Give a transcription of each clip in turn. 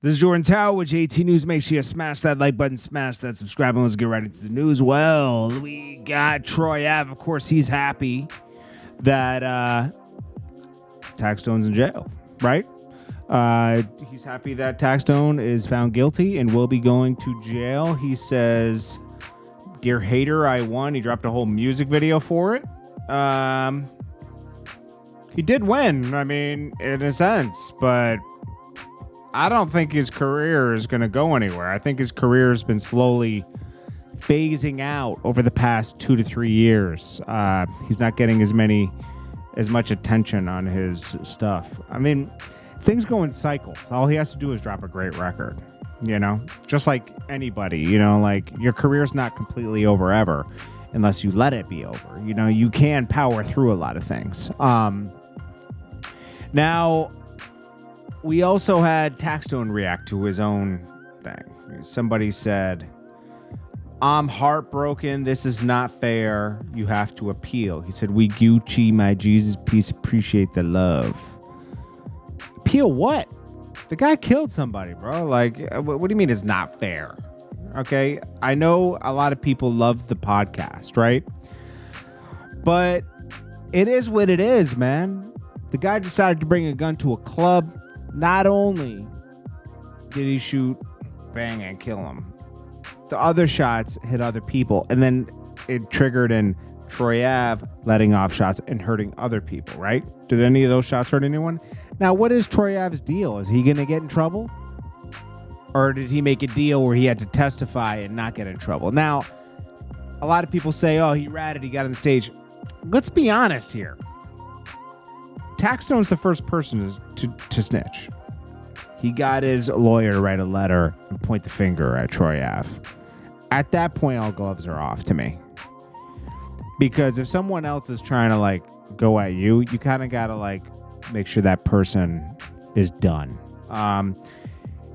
This is Jordan Tower with JT News. Make sure you smash that like button, smash that subscribe, and let's get right into the news. Well, we got Troy Ave. Of course, he's happy that Taxstone's in jail, right? He's happy that Taxstone is found guilty and will be going to jail. He says, "Dear hater, I won." He dropped a whole music video for it. He did win, I mean, in a sense, but I don't think his career is going to go anywhere. I think his career has been slowly phasing out over the past 2 to 3 years. He's not getting as much attention on his stuff. I mean, things go in cycles. All he has to do is drop a great record, just like anybody, like your career's not completely over ever unless you let it be over. You can power through a lot of things. Now, we also had Taxstone react to his own thing. Somebody said, "I'm heartbroken. This is not fair. You have to appeal." He said, "We Gucci, my Jesus piece, appreciate the love." Appeal what? The guy killed somebody, bro. Like, what do you mean it's not fair? Okay, I know a lot of people love the podcast, right? But it is what it is, man. The guy decided to bring a gun to a club. Not only did he shoot, bang, and kill him, the other shots hit other people, and then it triggered in Troy Ave letting off shots and hurting other people, right? Did any of those shots hurt anyone? Now, what is Troy Ave's deal? Is he going to get in trouble? Or did he make a deal where he had to testify and not get in trouble? Now, a lot of people say, oh, he ratted, he got on the stage. Let's be honest here. Taxstone's the first person to snitch. He got his lawyer to write a letter and point the finger at Troy Ave. At that point, all gloves are off to me. Because if someone else is trying to go at you, you kind of got to make sure that person is done.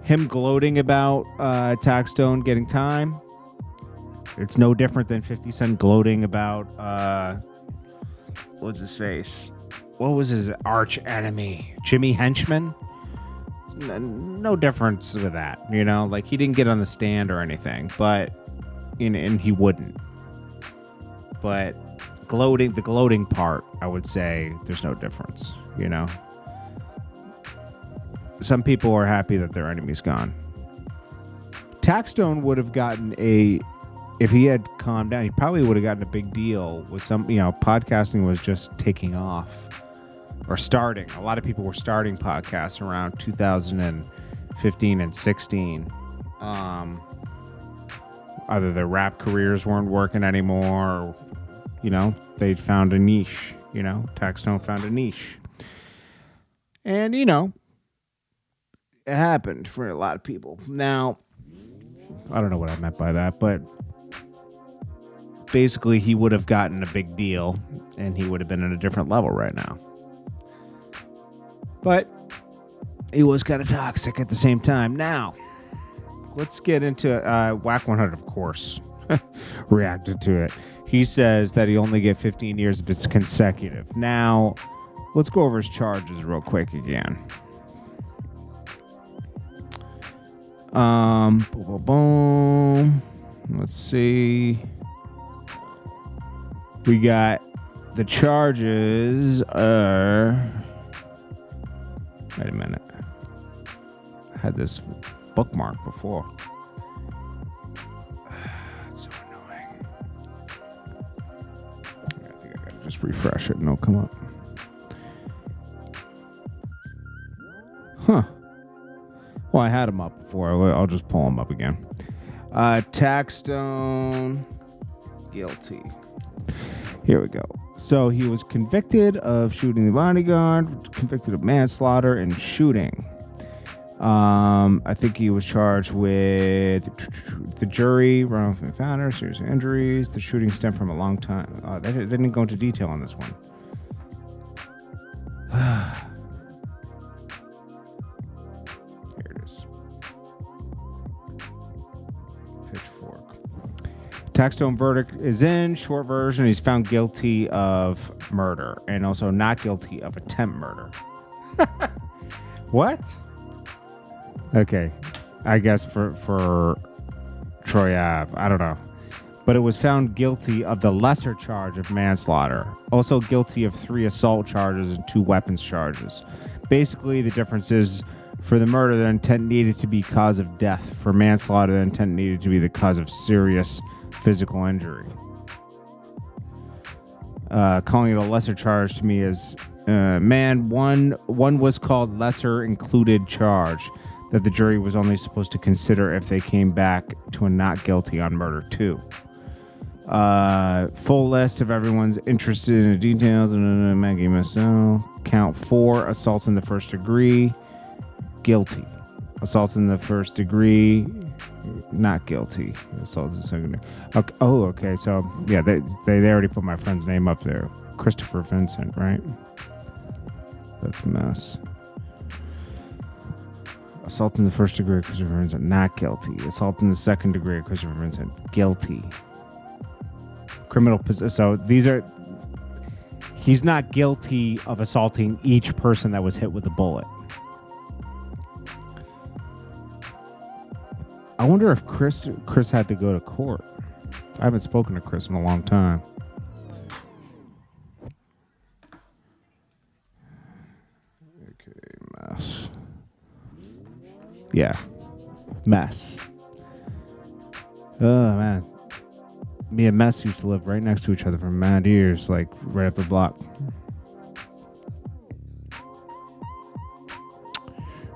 Him gloating about Taxstone getting time, it's no different than 50 Cent gloating about what's his face? What was his arch enemy? Jimmy Henchman? No difference with that, he didn't get on the stand or anything, but and he wouldn't. But the gloating part, I would say there's no difference, Some people are happy that their enemy's gone. Taxstone would have gotten if he had calmed down, he probably would have gotten a big deal with podcasting was just taking off. Or starting. A lot of people were starting podcasts around 2015 and 16. Either their rap careers weren't working anymore, or, they'd found a niche. Taxstone found a niche. And, it happened for a lot of people. Now, I don't know what I meant by that, but basically he would have gotten a big deal and he would have been at a different level right now. But he was kind of toxic at the same time. Now, let's get into Wack 100, of course, reacted to it. He says that he only get 15 years if it's consecutive. Now, let's go over his charges real quick again. Boom, boom, boom. Let's see. We got the charges are... Wait a minute. I had this bookmark before. It's so annoying. I think I gotta just refresh it and it'll come up. Huh. Well, I had them up before. I'll just pull them up again. Taxstone. Guilty. Here we go. So he was convicted of shooting the bodyguard, convicted of manslaughter and shooting. I think he was charged with the jury, wrongful encounter, serious injuries. The shooting stemmed from a long time. They didn't go into detail on this one. Here it is. Pitchfork. Taxstone verdict is in. Short version, he's found guilty of murder and also not guilty of attempt murder. What? Okay, I guess for Troy Ave, I don't know. But it was found guilty of the lesser charge of manslaughter, also guilty of 3 assault charges and 2 weapons charges. Basically, the difference is for the murder, the intent needed to be cause of death. For manslaughter, the intent needed to be the cause of serious physical injury. Calling it a lesser charge to me is, one was called lesser included charge that the jury was only supposed to consider if they came back to a not guilty on murder 2. Full list of everyone's interested in the details. Maggie Massell. Count 4, assault in the first degree, guilty. Assault in the first degree, not guilty. Assault in the second degree. Okay. Oh, okay. So yeah, they already put my friend's name up there. Christopher Vincent, right? That's a mess. Assault in the first degree, Christopher Vincent, not guilty. Assault in the second degree, Christopher Vincent, guilty. Criminal possession. So these are. He's not guilty of assaulting each person that was hit with a bullet. I wonder if Chris had to go to court. I haven't spoken to Chris in a long time. Okay, mess. Yeah, mess. Oh, man. Me and Mess used to live right next to each other for mad years, like right up the block.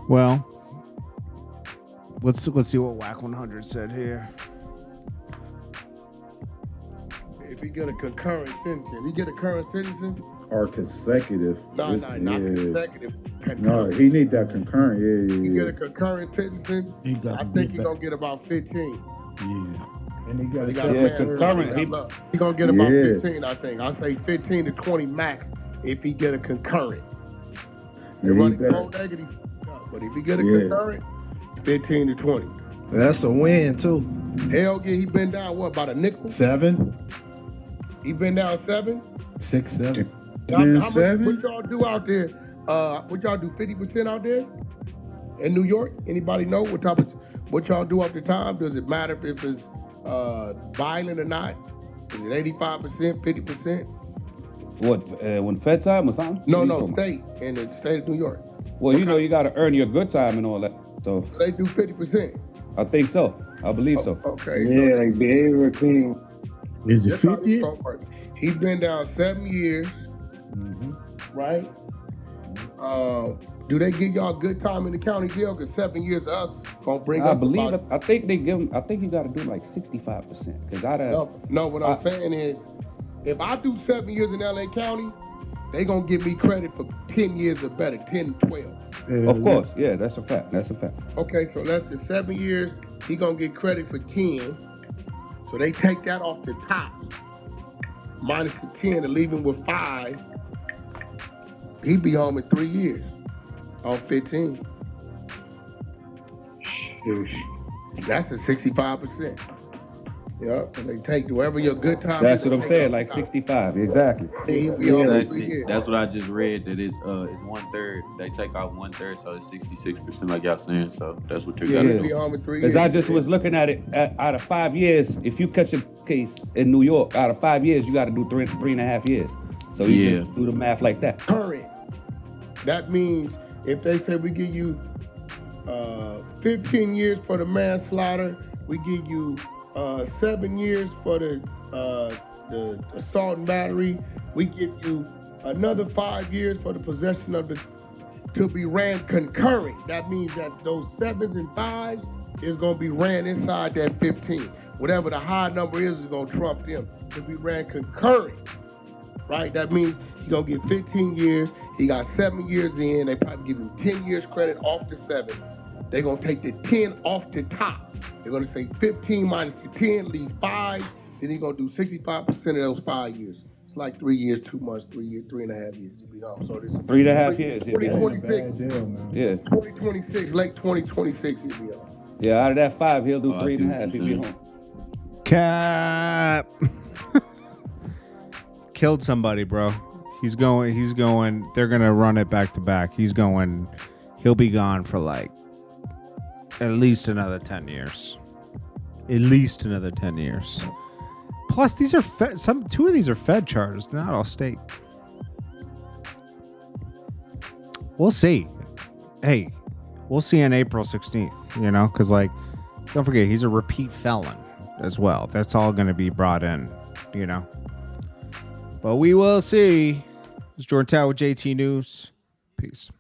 Well, let's see what Wack 100 said here. If he get a concurrent sentence, or consecutive. not consecutive. No, he need that concurrent. Yeah. He get a concurrent sentence. I think he's gonna get about 15. Yeah. And he got concurrent. He gonna get about 15. I think. I say 15 to 20 max if he get a concurrent. Yeah, negative, but if he get a concurrent, 15 to 20. That's a win too. Hell yeah, he been down what, about a nickel? 7. He been down 7? 6, 7. What y'all do out there? What y'all do? 50% out there in New York? Anybody know what y'all do up the time? Does it matter if it's violent or not? Is it 85%, 50%? What, when Fed time or something? No, state, in the state of New York. Well, you know, you got to earn your good time and all that. So they do 50%. I think so. I believe so. Okay. Yeah, like behavioral cleaning. Is it 50? He's been down 7 years, right? Do they give y'all good time in the county jail? Because 7 years to us gonna bring us. I think they give him. I think you got to do like 65%. Because No, what I'm saying is, if I do 7 years in LA County, they gonna give me credit for 10 years or better, 10, 12. Of course, yeah, that's a fact. That's a fact. Okay, so that's the 7 years. He gonna get credit for 10. So they take that off the top, minus the 10 to leave him with 5. He'd be home in 3 years on 15. That's a 65%. Yeah, so they take whoever your good time. That's what I'm saying, like 65, exactly. That's what I just read. That it's 1/3. They take out 1/3, so it's 66%, like y'all saying. So that's what you got to do. Because I just was looking at it. Out of 5 years, if you catch a case in New York, out of 5 years, you got to do 3.5 years. So you just do the math like that. Current. That means if they say we give you 15 years for the manslaughter, we give you 7 years for the assault and battery. We give you another 5 years for the possession of to be ran concurrent. That means that those 7s and 5s is gonna be ran inside that 15. Whatever the high number is gonna trump them. To be ran concurrent, right? That means he's gonna get 15 years. He got 7 years in. They probably give him 10 years credit off the 7. They're gonna take the 10 off the top. They're going to say 15 minus the 10 leaves 5. Then he's going to do 65% of those 5 years. It's like 3 years, 2 months, 3 years, 3.5 years to be off. So this is 3.5 years. 2026. Yeah. 2026, late 2026 he'll be off. Yeah, out of that 5, he'll do 3.5. He'll be home. Cap. Killed somebody, bro. He's going. They're going to run it back to back. He'll be gone for like At least another 10 years. At least another 10 years. Plus, these are two of these are Fed charges, not all state. We'll see. Hey, we'll see on April 16th, you know, because, like, don't forget, he's a repeat felon as well. That's all going to be brought in, you know. But we will see. It's Jordan Tower with JT News. Peace.